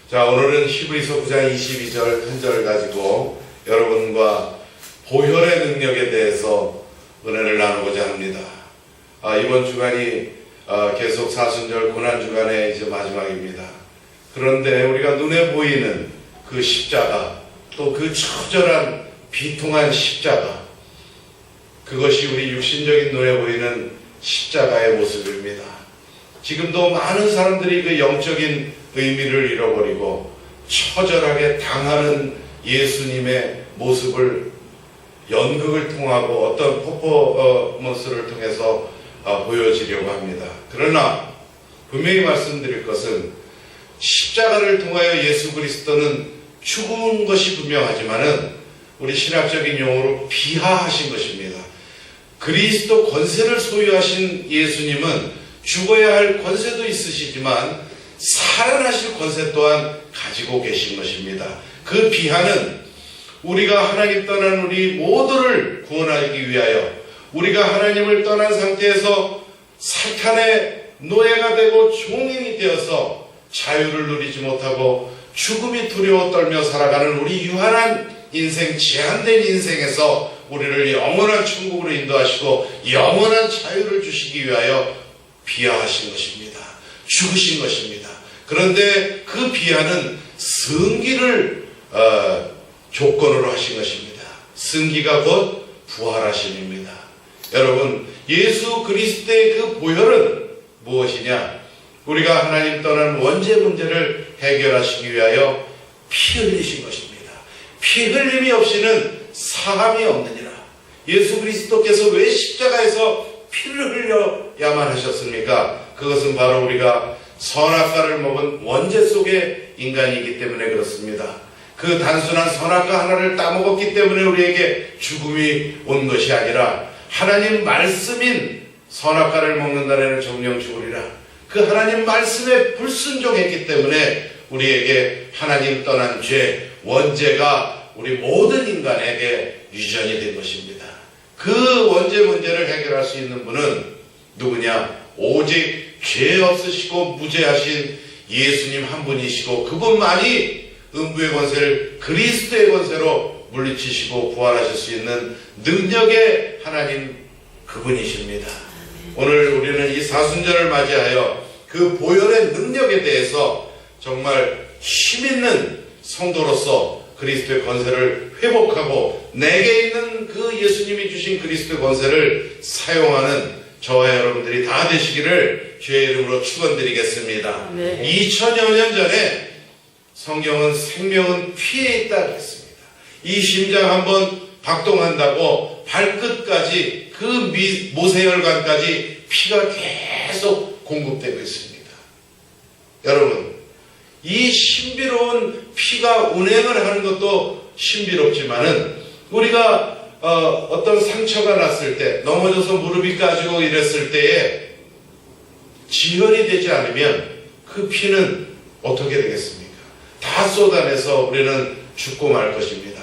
자, 오늘은 히브리서 9장 22절 한 절을 가지고 여러분과 보혈의 능력에 대해서 은혜를 나누고자 합니다. 이번 주간이 계속 사순절 고난주간의 이제 마지막입니다. 그런데 우리가 눈에 보이는 그 십자가, 또 그 처절한 비통한 십자가, 그것이 우리 육신적인 눈에 보이는 십자가의 모습입니다. 지금도 많은 사람들이 그 영적인 의미를 잃어버리고 처절하게 당하는 예수님의 모습을 연극을 통하고 어떤 퍼포먼스를 통해서 보여지려고 합니다. 그러나 분명히 말씀드릴 것은 십자가를 통하여 예수 그리스도는 죽은 것이 분명하지만은 우리 신학적인 용어로 비하하신 것입니다. 그리스도 권세를 소유하신 예수님은 죽어야 할 권세도 있으시지만 살아나실 권세 또한 가지고 계신 것입니다. 그 비하는 우리가 하나님 떠난 우리 모두를 구원하기 위하여 우리가 하나님을 떠난 상태에서 사탄의 노예가 되고 종인이 되어서 자유를 누리지 못하고 죽음이 두려워 떨며 살아가는 우리 유한한 인생, 제한된 인생에서 우리를 영원한 천국으로 인도하시고 영원한 자유를 주시기 위하여 비하하신 것입니다. 죽으신 것입니다. 그런데 그 비하는 승기를 조건으로 하신 것입니다. 승기가 곧 부활하심입니다. 여러분, 예수 그리스도의 그 보혈은 무엇이냐? 우리가 하나님 떠난 원죄 문제를 해결하시기 위하여 피 흘리신 것입니다. 피 흘림이 없이는 사함이 없느니라. 예수 그리스도께서 왜 십자가에서 피를 흘려야만 하셨습니까? 그것은 바로 우리가 선악과를 먹은 원죄 속의 인간이기 때문에 그렇습니다. 그 단순한 선악과 하나를 따먹었기 때문에 우리에게 죽음이 온 것이 아니라 하나님 말씀인 선악과를 먹는 날에는 정령 죽으리라. 그 하나님 말씀에 불순종했기 때문에 우리에게 하나님 떠난 죄, 원죄가 우리 모든 인간에게 유전이 된 것입니다. 그 원죄 문제를 해결할 수 있는 분은 누구냐? 오직 죄 없으시고 무죄하신 예수님 한 분이시고 그분만이 음부의 권세를 그리스도의 권세로 물리치시고 부활하실 수 있는 능력의 하나님 그분이십니다. 오늘 우리는 이 사순절을 맞이하여 그 보혈의 능력에 대해서 정말 힘있는 성도로서 그리스도의 권세를 회복하고 내게 있는 그 예수님이 주신 그리스도의 권세를 사용하는 저와 여러분들이 다 되시기를 주의 이름으로 축원드리겠습니다. 네. 2000여 년 전에 성경은 생명은 피에 있다 그랬습니다. 이 심장 한번 박동한다고 발끝까지 그 모세혈관까지 피가 계속 공급되고 있습니다. 여러분, 이 신비로운 피가 운행을 하는 것도 신비롭지만은 우리가 어떤 상처가 났을 때 넘어져서 무릎이 까지고 이랬을 때에 지혈이 되지 않으면 그 피는 어떻게 되겠습니까? 다 쏟아내서 우리는 죽고 말 것입니다.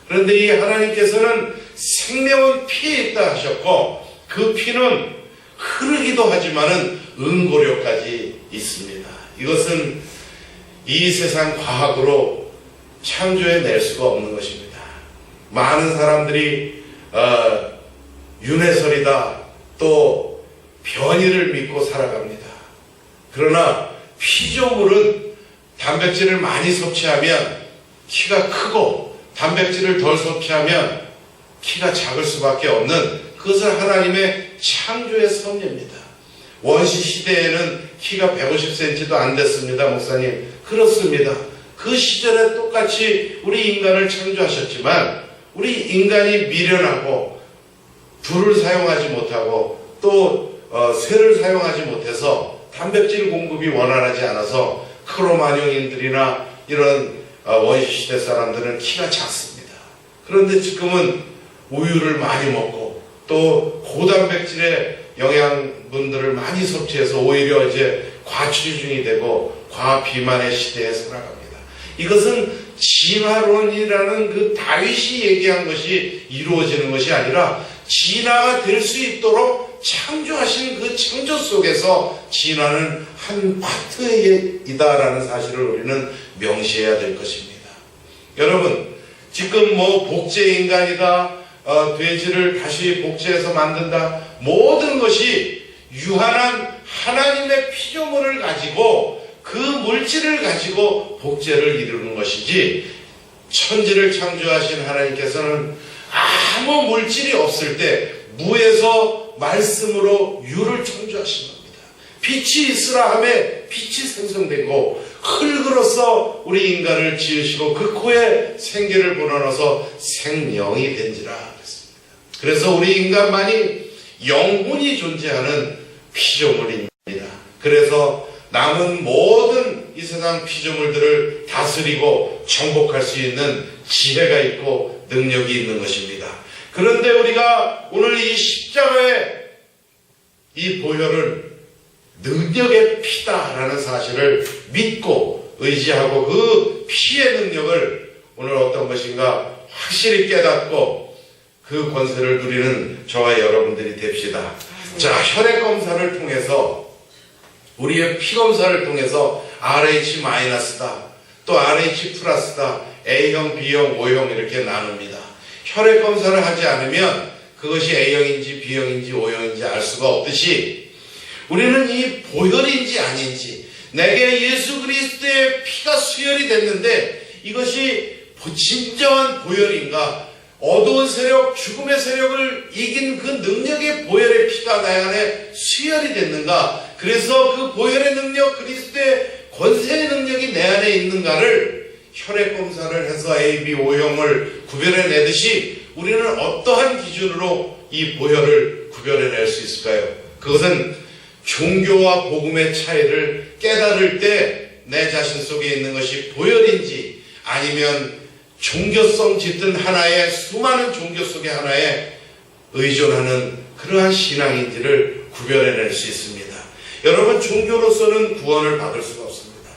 그런데 이 하나님께서는 생명은 피에 있다 하셨고 그 피는 흐르기도 하지만은 응고력까지 있습니다. 이것은 이 세상 과학으로 창조해낼 수가 없는 것입니다. 많은 사람들이 윤회설이다 또 변이를 믿고 살아갑니다. 그러나 피조물은 단백질을 많이 섭취하면 키가 크고 단백질을 덜 섭취하면 키가 작을 수밖에 없는 그것은 하나님의 창조의 섭리입니다. 원시 시대에는 키가 150cm도 안 됐습니다. 목사님. 그렇습니다. 그 시절에 똑같이 우리 인간을 창조하셨지만 우리 인간이 미련하고 불을 사용하지 못하고 또 쇠를 사용하지 못해서 단백질 공급이 원활하지 않아서 크로마뇽인들이나 이런 원시시대 사람들은 키가 작습니다. 그런데 지금은 우유를 많이 먹고 또 고단백질의 영양분들을 많이 섭취해서 오히려 이제 과체중이 되고 과비만의 시대에 살아갑니다. 이것은 진화론이라는 그 다윗이 얘기한 것이 이루어지는 것이 아니라 진화가 될 수 있도록 창조하신 그 창조 속에서 진화하는 한 파트이다라는 사실을 우리는 명시해야 될 것입니다. 여러분, 지금 복제인간이다, 돼지를 다시 복제해서 만든다, 모든 것이 유한한 하나님의 피조물을 가지고 그 물질을 가지고 복제를 이루는 것이지, 천지를 창조하신 하나님께서는 아무 물질이 없을 때 무에서 말씀으로 유를 창조하신 겁니다. 빛이 있으라 하매 빛이 생성되고, 흙으로서 우리 인간을 지으시고 그 코에 생기를 불어넣어서 생명이 된지라 그랬습니다. 그래서 우리 인간만이 영혼이 존재하는 피조물입니다. 그래서 남은 모든 이 세상 피조물들을 다스리고 정복할 수 있는 지혜가 있고 능력이 있는 것입니다. 그런데 우리가 오늘 이 십자가의 이 보혈은 능력의 피다라는 사실을 믿고 의지하고 그 피의 능력을 오늘 어떤 것인가 확실히 깨닫고 그 권세를 누리는 저와 여러분들이 됩시다. 자, 혈액 검사를 통해서, 우리의 피 검사를 통해서 RH-다, 또 RH+다, A형, B형, O형 이렇게 나눕니다. 혈액 검사를 하지 않으면 그것이 A형인지 B형인지 O형인지 알 수가 없듯이, 우리는 이 보혈인지 아닌지, 내게 예수 그리스도의 피가 수혈이 됐는데 이것이 진정한 보혈인가, 어두운 세력, 죽음의 세력을 이긴 그 능력의 보혈의 피가 내 안에 수혈이 됐는가, 그래서 그 보혈의 능력, 그리스도의 권세의 능력이 내 안에 있는가를 혈액 검사를 해서 A, B, O형을 구별해내듯이 우리는 어떠한 기준으로 이 보혈을 구별해낼 수 있을까요? 그것은 종교와 복음의 차이를 깨달을 때 내 자신 속에 있는 것이 보혈인지 아니면 종교성 짙은 하나의 수많은 종교 속의 하나에 의존하는 그러한 신앙인지를 구별해낼 수 있습니다. 여러분, 종교로서는 구원을 받을 수가 없습니다.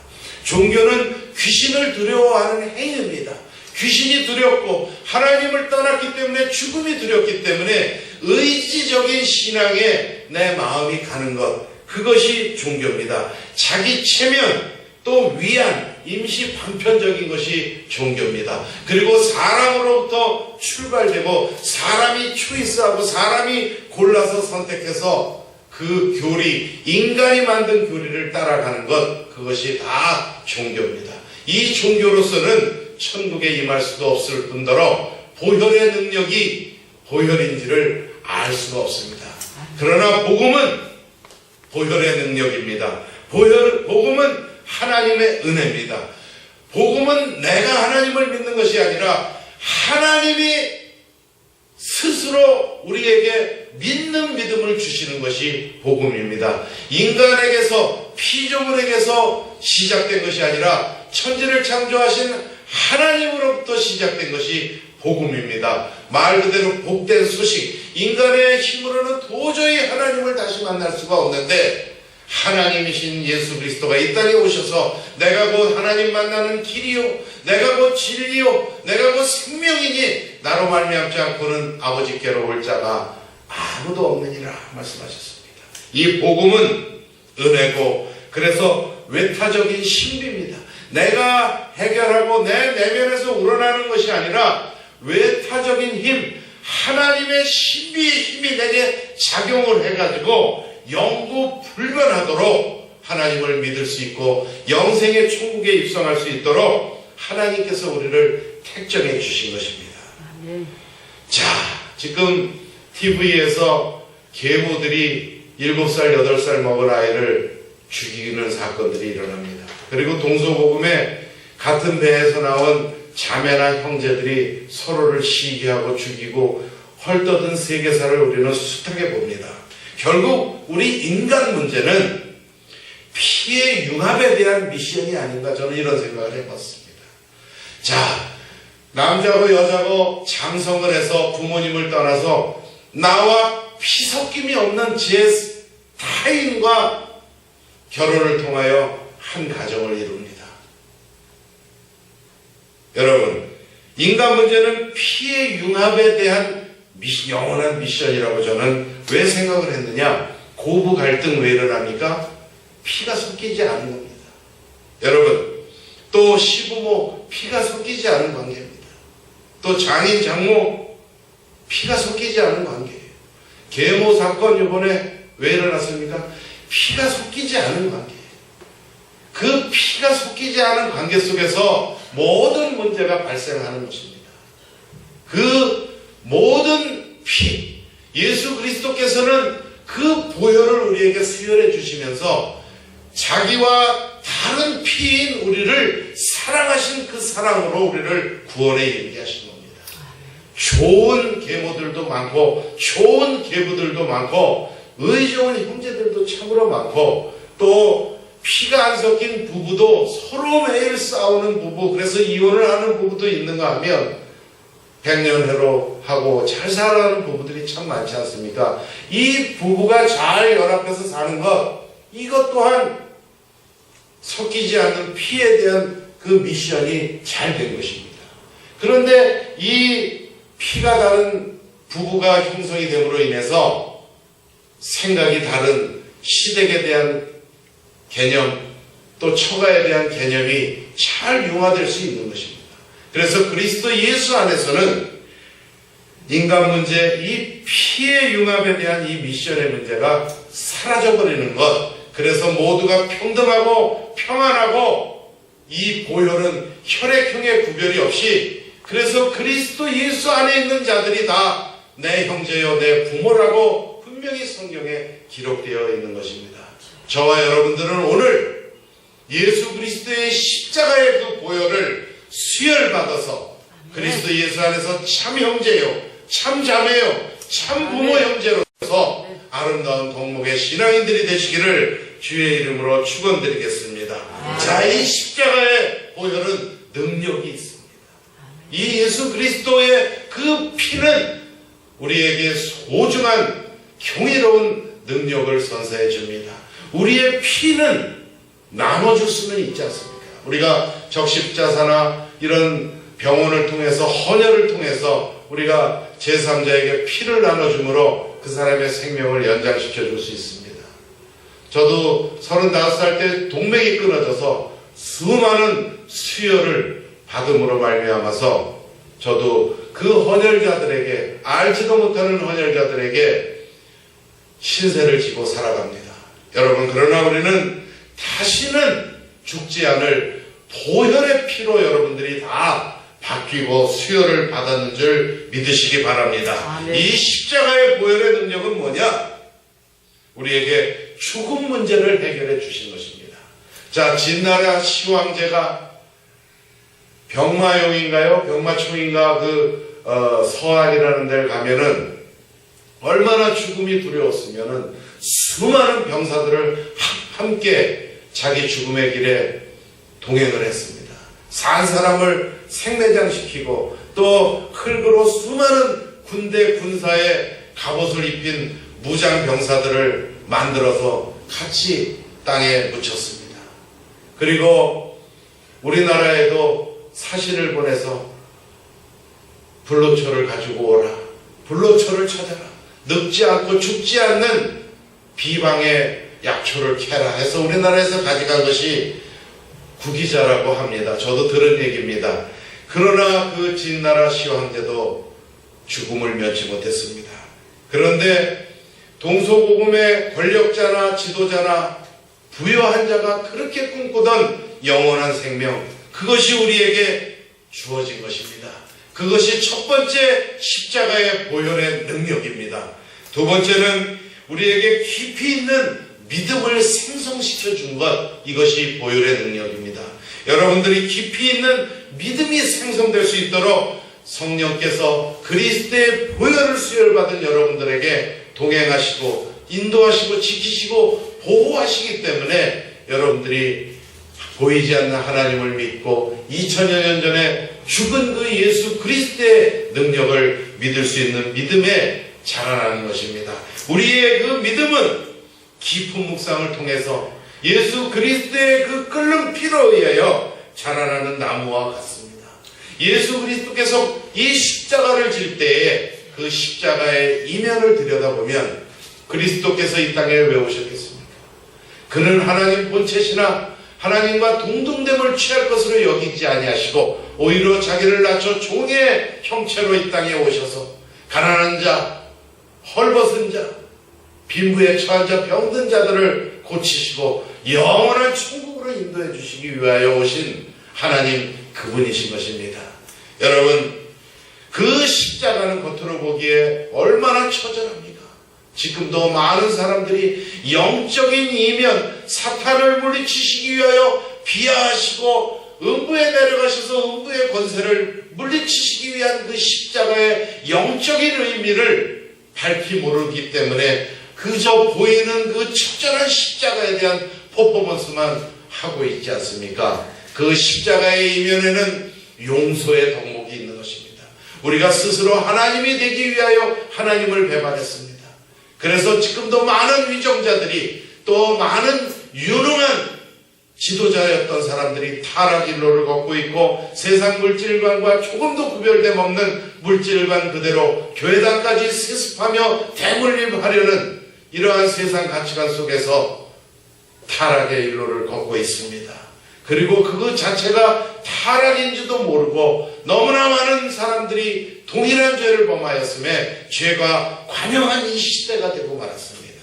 종교는 귀신을 두려워하는 행위입니다. 귀신이 두렵고 하나님을 떠났기 때문에 죽음이 두렵기 때문에 의지적인 신앙에 내 마음이 가는 것, 그것이 종교입니다. 자기 체면, 또 위안, 임시 방편적인 것이 종교입니다. 그리고 사람으로부터 출발되고 사람이 초이스하고 사람이 골라서 선택해서 그 교리, 인간이 만든 교리를 따라가는 것, 그것이 다 종교입니다. 이 종교로서는 천국에 임할 수도 없을 뿐더러 보혈의 능력이 보혈인지를 알 수가 없습니다. 그러나 복음은 보혈의 능력입니다. 복음은 하나님의 은혜입니다. 복음은 내가 하나님을 믿는 것이 아니라 하나님이 스스로 우리에게 믿는 믿음을 주시는 것이 복음입니다. 인간에게서, 피조물에게서 시작된 것이 아니라 천지를 창조하신 하나님으로부터 시작된 것이 복음입니다. 말 그대로 복된 소식, 인간의 힘으로는 도저히 하나님을 다시 만날 수가 없는데 하나님이신 예수 그리스도가 이 땅에 오셔서 내가 곧 하나님 만나는 길이요, 내가 곧 진리요, 내가 곧 생명이니 나로 말미암지 않고는 아버지께로 올 자가 아무도 없느니라 말씀하셨습니다. 이 복음은 은혜고, 그래서 외타적인 신비입니다. 내가 해결하고 내 내면에서 우러나는 것이 아니라 외타적인 힘, 하나님의 신비의 힘이 내게 작용을 해가지고 영구불변하도록 하나님을 믿을 수 있고 영생의 천국에 입성할 수 있도록 하나님께서 우리를 택정해 주신 것입니다. 자, 지금 TV에서 계모들이 7살, 8살 먹은 아이를 죽이는 사건들이 일어납니다. 그리고 동서고금에 같은 배에서 나온 자매나 형제들이 서로를 시기하고 죽이고 헐떠든 세계사를 우리는 숱하게 봅니다. 결국 우리 인간 문제는 피의 융합에 대한 미션이 아닌가, 저는 이런 생각을 해봤습니다. 자, 남자고 여자고 장성을 해서 부모님을 떠나서 나와 피 섞임이 없는 제 타인과 결혼을 통하여 한 가정을 이룹니다. 여러분, 인간 문제는 피의 융합에 대한 영원한 미션이라고 저는 왜 생각을 했느냐? 고부 갈등 왜 일어납니까? 피가 섞이지 않은 겁니다. 여러분, 또 시부모 피가 섞이지 않은 관계입니다. 또 장인 장모 피가 섞이지 않은 관계예요. 계모 사건 이번에 왜 일어났습니까? 피가 섞이지 않은 관계예요. 그 피가 섞이지 않은 관계 속에서 모든 문제가 발생하는 것입니다. 그 모든 피, 예수 그리스도께서는 그 보혈을 우리에게 수혈해 주시면서 자기와 다른 피인 우리를 사랑하신 그 사랑으로 우리를 구원에 이르게 하신 겁니다. 좋은 계모들도 많고 좋은 계부들도 많고 의 좋은 형제들도 참으로 많고 또 피가 안 섞인 부부도 서로 매일 싸우는 부부, 그래서 이혼을 하는 부부도 있는가 하면 백년해로 하고 잘 살아가는 부부들이 참 많지 않습니까? 이 부부가 잘 연합해서 사는 것, 이것 또한 섞이지 않는 피에 대한 그 미션이 잘 된 것입니다. 그런데 이 피가 다른 부부가 형성이 됨으로 인해서 생각이 다른 시댁에 대한 개념, 또 처가에 대한 개념이 잘 융화될 수 있는 것입니다. 그래서 그리스도 예수 안에서는 인간 문제, 이 피의 융합에 대한 이 미션의 문제가 사라져버리는 것, 그래서 모두가 평등하고 평안하고 이 보혈은 혈액형의 구별이 없이, 그래서 그리스도 예수 안에 있는 자들이 다 내 형제요 내 부모라고 분명히 성경에 기록되어 있는 것입니다. 저와 여러분들은 오늘 예수 그리스도의 십자가의 그 보혈을 수혈받아서 그리스도 예수 안에서 참 형제요, 참 자매요, 참 부모 형제로서 아름다운 동목의 신앙인들이 되시기를 주의 이름으로 축원드리겠습니다. 자, 이 십자가의 보혈은 능력이 있습니다. 이 예수 그리스도의 그 피는 우리에게 소중한 경이로운 능력을 선사해 줍니다. 우리의 피는 나눠줄 수는 있지 않습니까? 우리가 적십자사나 이런 병원을 통해서, 헌혈을 통해서 우리가 제3자에게 피를 나눠줌으로 그 사람의 생명을 연장시켜 줄 수 있습니다. 저도 35살 때 동맥이 끊어져서 수많은 수혈을 받음으로 말미암아서 저도 그 헌혈자들에게, 알지도 못하는 헌혈자들에게 신세를 지고 살아갑니다. 여러분, 그러나 우리는 다시는 죽지 않을 보혈의 피로 여러분들이 다 바뀌고 수혈을 받았는 줄 믿으시기 바랍니다. 이 십자가의 보혈의 능력은 뭐냐? 우리에게 죽음 문제를 해결해 주신 것입니다. 자, 진나라 시황제가 병마용인가요? 병마총인가 서안이라는 데를 가면은 얼마나 죽음이 두려웠으면은 수많은 병사들을 함께 자기 죽음의 길에 동행을 했습니다. 산 사람을 생매장시키고 또 흙으로 수많은 군대 군사의 갑옷을 입힌 무장 병사들을 만들어서 같이 땅에 묻혔습니다. 그리고 우리나라에도 사신을 보내서 불로초를 가지고 오라, 불로초를 찾아라, 늙지 않고 죽지 않는 비방의 약초를 캐라 해서 우리나라에서 가져간 것이 구기자라고 합니다. 저도 들은 얘기입니다. 그러나 그 진나라 시황제도 죽음을 면치 못했습니다. 그런데 동서고금의 권력자나 지도자나 부여한 자가 그렇게 꿈꾸던 영원한 생명, 그것이 우리에게 주어진 것입니다. 그것이 첫 번째 십자가의 보혈의 능력입니다. 두 번째는 우리에게 깊이 있는 믿음을 생성시켜 준 것, 이것이 보혈의 능력입니다. 여러분들이 깊이 있는 믿음이 생성될 수 있도록 성령께서 그리스도의 보혈을 수혈받은 여러분들에게 동행하시고 인도하시고 지키시고 보호하시기 때문에 여러분들이 보이지 않는 하나님을 믿고 2000여 년 전에 죽은 그 예수 그리스도의 능력을 믿을 수 있는 믿음에 자라나는 것입니다. 우리의 그 믿음은 깊은 묵상을 통해서 예수 그리스도의 그 끓는 피로 의하여 자라나는 나무와 같습니다. 예수 그리스도께서 이 십자가를 질 때에 그 십자가의 이면을 들여다보면 그리스도께서 이 땅에 왜 오셨겠습니까? 그는 하나님 본체시나 하나님과 동등됨을 취할 것으로 여기지 아니하시고 오히려 자기를 낮춰 종의 형체로 이 땅에 오셔서 가난한 자, 헐벗은 자, 빈부에 처한 자, 병든 자들을 고치시고 영원한 천국으로 인도해 주시기 위하여 오신 하나님 그분이신 것입니다. 여러분, 그 십자가는 겉으로 보기에 얼마나 처절합니까? 지금도 많은 사람들이 영적인 이면 사탄을 물리치시기 위하여 비하하시고 음부에 내려가셔서 음부의 권세를 물리치시기 위한 그 십자가의 영적인 의미를 밝히 모르기 때문에 그저 보이는 그 처절한 십자가에 대한 퍼포먼스만 하고 있지 않습니까? 그 십자가의 이면에는 용서의 덕목이 있는 것입니다. 우리가 스스로 하나님이 되기 위하여 하나님을 배반했습니다. 그래서 지금도 많은 위정자들이 또 많은 유능한 지도자였던 사람들이 타락의 로를 걷고 있고 세상 물질관과 조금도 구별됨 없는 물질관 그대로 교회당까지 세습하며 대물림하려는 이러한 세상 가치관 속에서 타락의 일로를 걷고 있습니다. 그리고 그것 자체가 타락인지도 모르고 너무나 많은 사람들이 동일한 죄를 범하였음에 죄가 관영한 이 시대가 되고 말았습니다.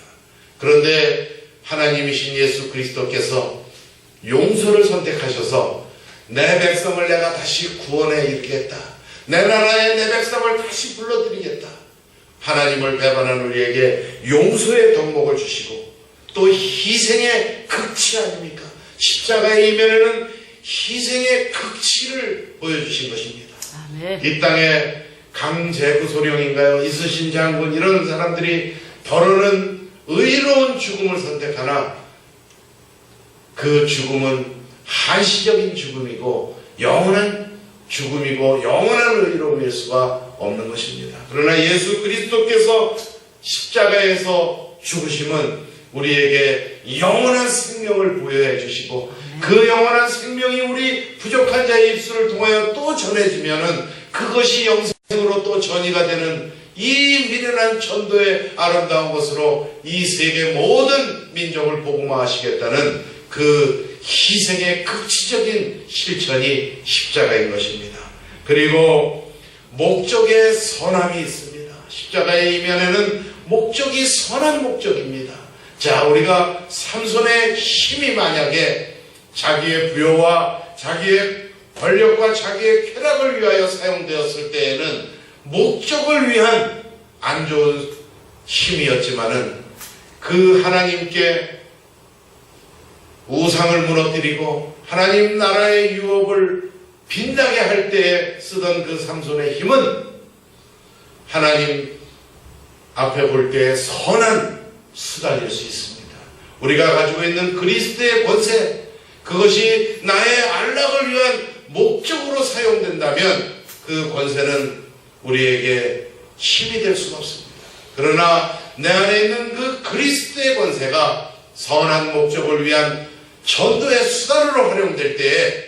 그런데 하나님이신 예수 그리스도께서 용서를 선택하셔서 내 백성을 내가 다시 구원해 이르겠다. 내 나라에 내 백성을 다시 불러드리겠다. 하나님을 배반한 우리에게 용서의 덕목을 주시고 또 희생의 극치 아닙니까? 십자가의 이면에는 희생의 극치를 보여주신 것입니다. 아멘. 이 땅에 강제구소령인가요? 이순신 장군 이런 사람들이 벌어는 의로운 죽음을 선택하나 그 죽음은 한시적인 죽음이고 영원한 죽음이고 영원한 의로움일 수가 없는 것입니다. 그러나 예수 그리스도께서 십자가에서 죽으심은 우리에게 영원한 생명을 부여해 주시고 그 영원한 생명이 우리 부족한 자의 입술을 통하여 또 전해지면은 그것이 영생으로 또 전이가 되는 이 미련한 전도의 아름다운 것으로 이 세계 모든 민족을 복음화하시겠다는 그 희생의 극치적인 실천이 십자가인 것입니다. 그리고 목적의 선함이 있습니다. 십자가의 이면에는 목적이 선한 목적입니다. 자, 우리가 삼손의 힘이 만약에 자기의 부여와 자기의 권력과 자기의 쾌락을 위하여 사용되었을 때에는 목적을 위한 안 좋은 힘이었지만은 그 하나님께 우상을 무너뜨리고 하나님 나라의 유업을 빛나게 할 때에 쓰던 그 삼손의 힘은 하나님 앞에 볼 때에 선한 수단일 수 있습니다. 우리가 가지고 있는 그리스도의 권세, 그것이 나의 안락을 위한 목적으로 사용된다면 그 권세는 우리에게 힘이 될 수가 없습니다. 그러나 내 안에 있는 그 그리스도의 권세가 선한 목적을 위한 전도의 수단으로 활용될 때에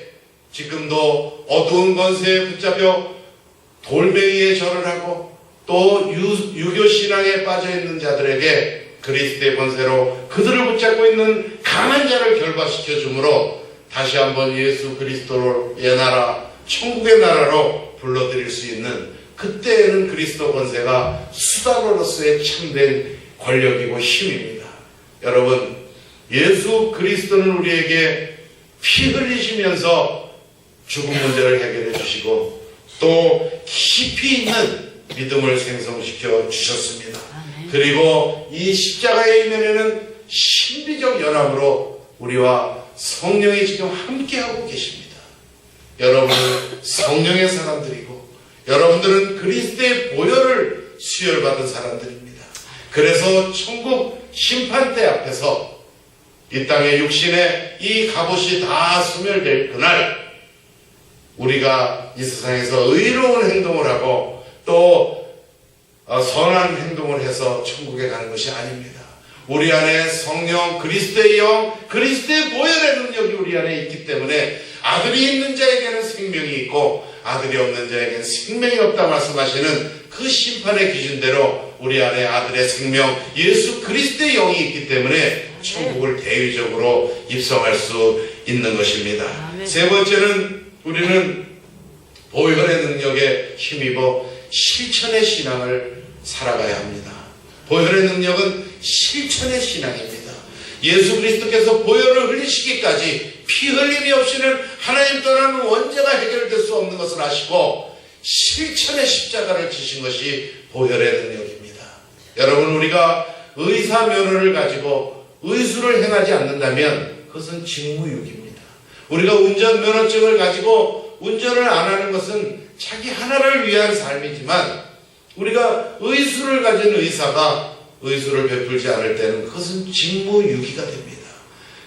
지금도 어두운 권세에 붙잡혀 돌멩이에 절을 하고 또 유교신앙에 빠져있는 자들에게 그리스도의 권세로 그들을 붙잡고 있는 강한 자를 결박시켜 주므로 다시 한번 예수 그리스도의 나라, 천국의 나라로 불러들일 수 있는 그때에는 그리스도 권세가 수단으로서의 참된 권력이고 힘입니다. 여러분, 예수 그리스도는 우리에게 피 흘리시면서 죽음 문제를 해결해 주시고 또 깊이 있는 믿음을 생성시켜 주셨습니다. 그리고 이 십자가의 이면에는 신비적 연합으로 우리와 성령이 지금 함께하고 계십니다. 여러분은 성령의 사람들이고 여러분들은 그리스도의 보혈을 수혈받은 사람들입니다. 그래서 천국 심판대 앞에서 이 땅의 육신의 이 갑옷이 다 소멸될 그날 우리가 이 세상에서 의로운 행동을 하고 또 선한 행동을 해서 천국에 가는 것이 아닙니다. 우리 안에 성령, 그리스도의 영, 그리스도의 보혈의 능력이 우리 안에 있기 때문에 아들이 있는 자에게는 생명이 있고 아들이 없는 자에게는 생명이 없다 말씀하시는 그 심판의 기준대로 우리 안에 아들의 생명 예수 그리스도의 영이 있기 때문에 천국을 대위적으로 입성할 수 있는 것입니다. 세 번째는 우리는 보혈의 능력에 힘입어 실천의 신앙을 살아가야 합니다. 보혈의 능력은 실천의 신앙입니다. 예수 그리스도께서 보혈을 흘리시기까지 피 흘림이 없이는 하나님 떠나는 원죄가 해결될 수 없는 것을 아시고 실천의 십자가를 지신 것이 보혈의 능력입니다. 여러분, 우리가 의사 면허를 가지고 의술을 행하지 않는다면 그것은 직무유기입니다. 우리가 운전면허증을 가지고 운전을 안 하는 것은 자기 하나를 위한 삶이지만 우리가 의술을 가진 의사가 의술을 베풀지 않을 때는 그것은 직무유기가 됩니다.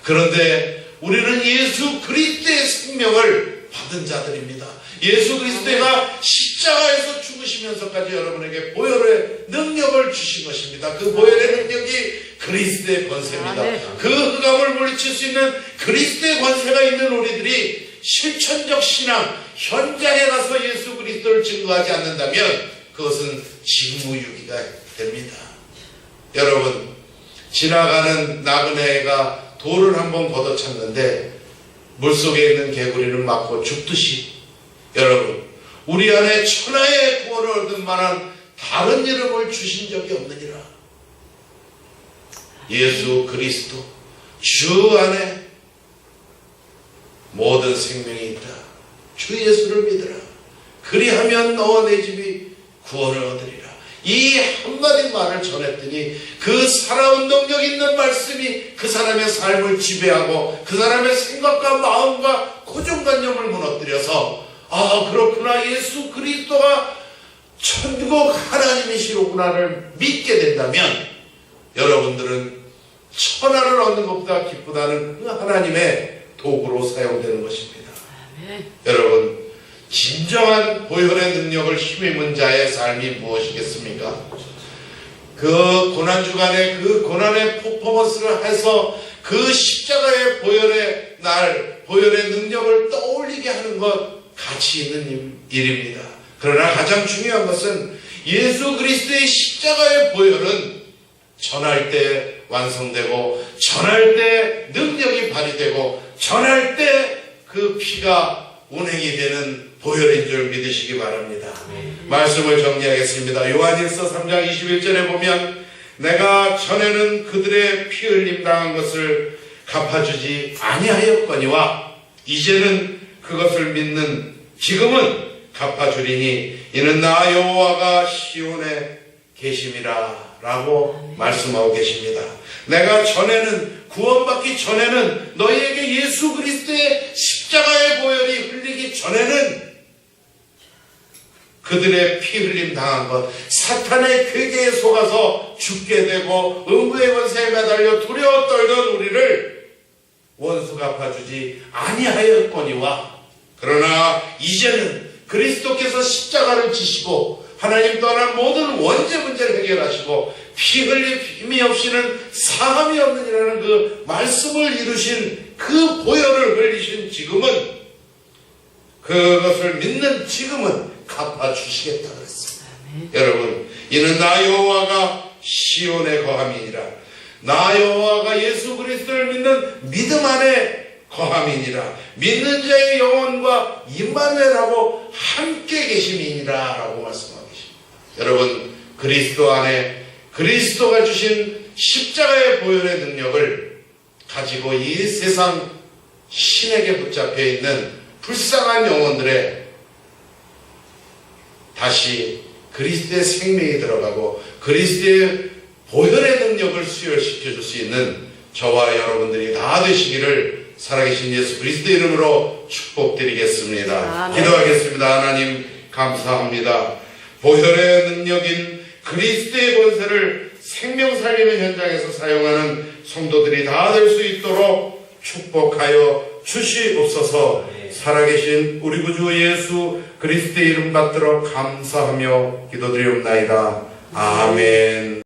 그런데 우리는 예수 그리스도의 생명을 받은 자들입니다. 예수 그리스도가 십자가에서 죽으시면서까지 여러분에게 보혈의 능력을 주신 것입니다. 그 보혈의 능력이 그리스도의 권세입니다. 그 흑암을 물리칠 수 있는 그리스도의 권세가 있는 우리들이 실천적 신앙, 현장에 가서 예수 그리스도를 증거하지 않는다면 그것은 직무유기가 됩니다. 여러분, 지나가는 나그네가 돌을 한번 걷어찼는데 물속에 있는 개구리는 맞고 죽듯이 여러분, 우리 안에 천하의 구원을 얻을 만한 다른 이름을 주신 적이 없느니라. 예수 그리스도 주 안에 모든 생명이 있다. 주 예수를 믿으라. 그리하면 너와 내 집이 구원을 얻으리라. 이 한마디 말을 전했더니 그 살아온 능력 있는 말씀이 그 사람의 삶을 지배하고 그 사람의 생각과 마음과 고정관념을 무너뜨려서 아, 그렇구나, 예수 그리스도가 천국 하나님이시로구나를 믿게 된다면 여러분들은 천하를 얻는 것보다 기쁘다는 그 하나님의 도구로 사용되는 것입니다. 여러분, 진정한 보혈의 능력을 힘입은 자의 삶이 무엇이겠습니까? 그 고난주간에 그 고난의 퍼포먼스를 해서 그 십자가의 보혈의 날, 보혈의 능력을 떠올리게 하는 것 가치 있는 일입니다. 그러나 가장 중요한 것은 예수 그리스도의 십자가의 보혈은 전할 때 완성되고 전할 때 능력이 발휘되고 전할 때 그 피가 운행이 되는 보혈인 줄 믿으시기 바랍니다. 말씀을 정리하겠습니다. 요한일서 3장 21절에 보면 내가 전에는 그들의 피 흘림 당한 것을 갚아주지 아니하였거니와 이제는 그것을 믿는 지금은 갚아주리니 이는 나 여호와가 시온에 계심이라 라고 말씀하고 계십니다. 내가 전에는 구원받기 전에는 너희에게 예수 그리스도의 십자가의 보혈이 흘리기 전에는 그들의 피 흘림 당한 것, 사탄의 괴계에 속아서 죽게 되고 음부의 권세에 매달려 두려워 떨던 우리를 원수 갚아주지 아니하였거니와 그러나 이제는 그리스도께서 십자가를 지시고 하나님 떠난 모든 원죄 문제를 해결하시고 피 흘릴 힘이 없이는 사함이 없느니라는 그 말씀을 이루신 그 보혈을 흘리신 지금은 그것을 믿는 지금은 갚아주시겠다 그랬습니다. 여러분, 이는 나 여호와가 시온에 거함이니라. 나 여호와가 예수 그리스도를 믿는 믿음 안에 거함이니라. 믿는 자의 영혼과 임마누엘하고 함께 계심이니라 라고 말씀하고 계십니다. 여러분, 그리스도 안에 그리스도가 주신 십자가의 보혈의 능력을 가지고 이 세상 신에게 붙잡혀 있는 불쌍한 영혼들의 다시 그리스도의 생명이 들어가고 그리스도의 보혈의 능력을 수혈시켜 줄 수 있는 저와 여러분들이 다 되시기를 살아계신 예수 그리스도 이름으로 축복드리겠습니다. 기도하겠습니다. 하나님 감사합니다. 보혈의 능력인 그리스도의 권세를 생명 살리는 현장에서 사용하는 성도들이 다 될 수 있도록 축복하여 주시옵소서. 살아계신 우리 구주 예수 그리스도의 이름 받들어 감사하며 기도드리옵나이다. 아멘.